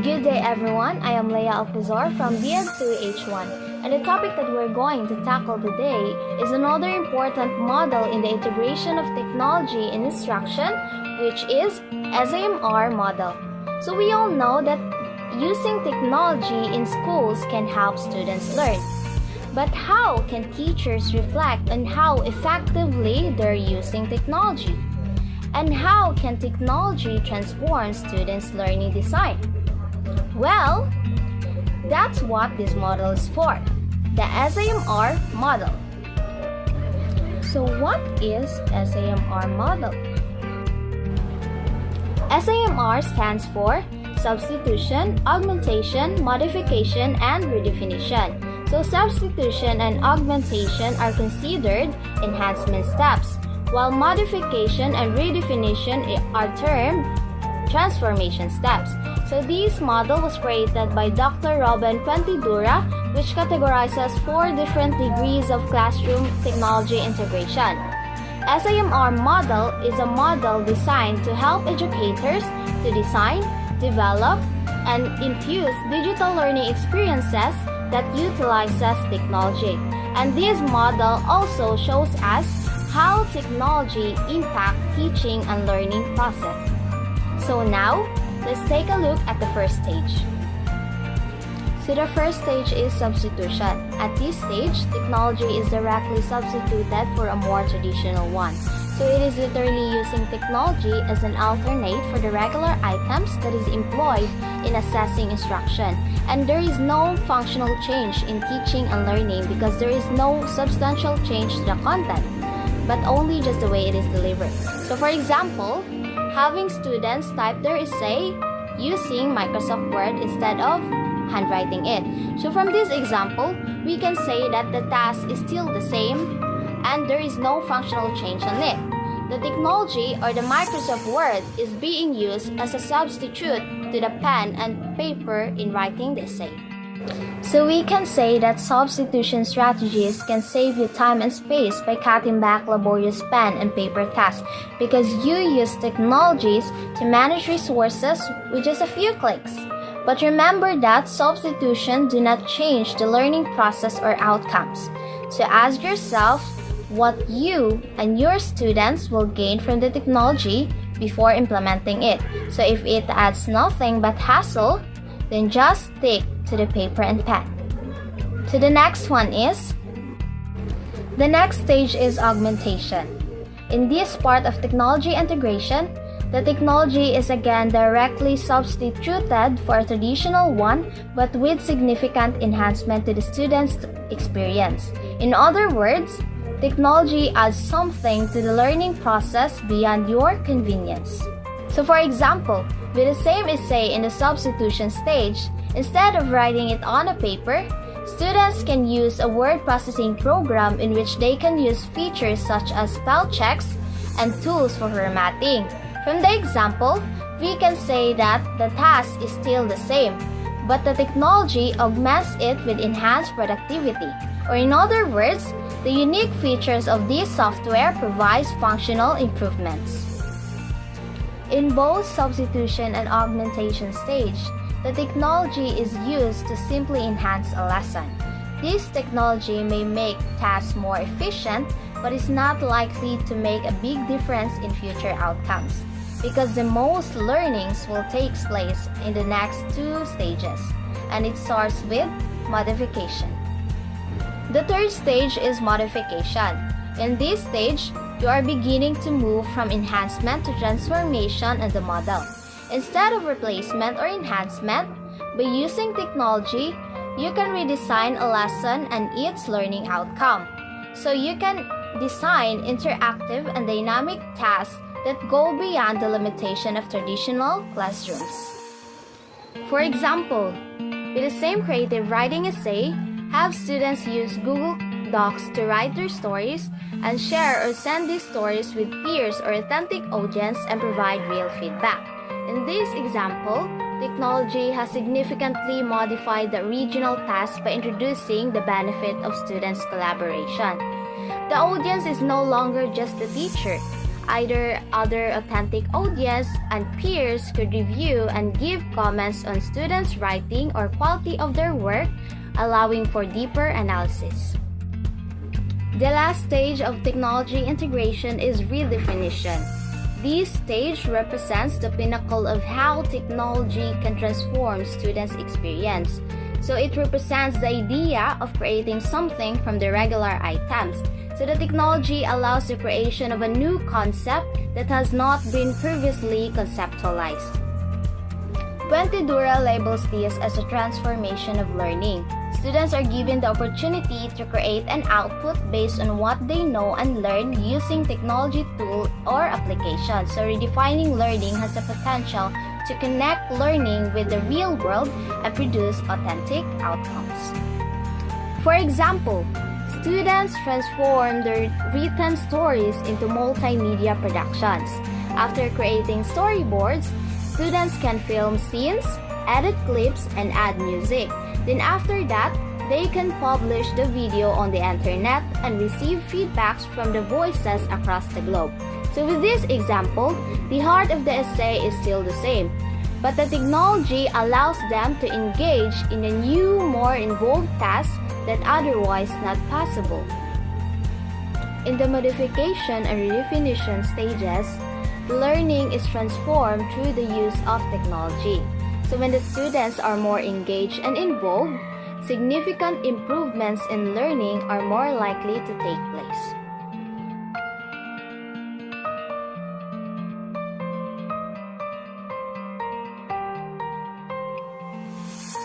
Good day everyone, I am Leia Alpizar from BN2H1 and the topic that we're going to tackle today is another important model in the integration of technology in instruction, which is SAMR model. So we all know that using technology in schools can help students learn. But how can teachers reflect on how effectively they're using technology? And how can technology transform students' learning design? Well, that's what this model is for, the SAMR model. So what is SAMR model? SAMR stands for substitution, augmentation, modification, and redefinition. So substitution and augmentation are considered enhancement steps, while modification and redefinition are termed transformation steps. So this model was created by Dr. Robin Pentidura, which categorizes 4 different degrees of classroom technology integration. SAMR model is a model designed to help educators to design, develop, and infuse digital learning experiences that utilizes technology. And this model also shows us how technology impacts teaching and learning process. So now, let's take a look at the first stage. So the first stage is substitution. At this stage, technology is directly substituted for a more traditional one. So it is literally using technology as an alternate for the regular items that is employed in assessing instruction. And there is no functional change in teaching and learning because there is no substantial change to the content, but only just the way it is delivered. So for example, having students type their essay using Microsoft Word instead of handwriting it. So from this example, we can say that the task is still the same and there is no functional change on it. The technology or the Microsoft Word is being used as a substitute to the pen and paper in writing the essay. So we can say that substitution strategies can save you time and space by cutting back laborious pen and paper tasks because you use technologies to manage resources with just a few clicks. But remember that substitution do not change the learning process or outcomes. So ask yourself what you and your students will gain from the technology before implementing it. So if it adds nothing but hassle, then just stick to the paper and pen. So the next one is, the next stage is augmentation. In this part of technology integration, the technology is again directly substituted for a traditional one but with significant enhancement to the student's experience. In other words, technology adds something to the learning process beyond your convenience. So for example, with the same essay in the substitution stage, instead of writing it on a paper, students can use a word processing program in which they can use features such as spell checks and tools for formatting. From the example, we can say that the task is still the same, but the technology augments it with enhanced productivity. Or in other words, the unique features of this software provides functional improvements. In both substitution and augmentation stage, the technology is used to simply enhance a lesson. This technology may make tasks more efficient, but is not likely to make a big difference in future outcomes, because the most learnings will take place in the next 2 stages, and it starts with modification. The third stage is modification. In this stage, you are beginning to move from enhancement to transformation in the model. Instead of replacement or enhancement, by using technology, you can redesign a lesson and its learning outcome. So you can design interactive and dynamic tasks that go beyond the limitation of traditional classrooms. For example, with the same creative writing essay, have students use Google Docs to write their stories and share or send these stories with peers or authentic audience and provide real feedback. In this example, technology has significantly modified the original task by introducing the benefit of students' collaboration. The audience is no longer just the teacher. Either other authentic audience and peers could review and give comments on students' writing or quality of their work, allowing for deeper analysis. The last stage of technology integration is redefinition. This stage represents the pinnacle of how technology can transform students' experience. So it represents the idea of creating something from the regular items. So the technology allows the creation of a new concept that has not been previously conceptualized. Puente Dura labels this as a transformation of learning. Students are given the opportunity to create an output based on what they know and learn using technology tool or application. So redefining learning has the potential to connect learning with the real world and produce authentic outcomes. For example, students transform their written stories into multimedia productions. After creating storyboards, students can film scenes, edit clips, and add music. Then after that, they can publish the video on the internet and receive feedbacks from the voices across the globe. So with this example, the heart of the essay is still the same, but the technology allows them to engage in a new, more involved task that otherwise not possible. In the modification and redefinition stages, learning is transformed through the use of technology. So when the students are more engaged and involved, significant improvements in learning are more likely to take place.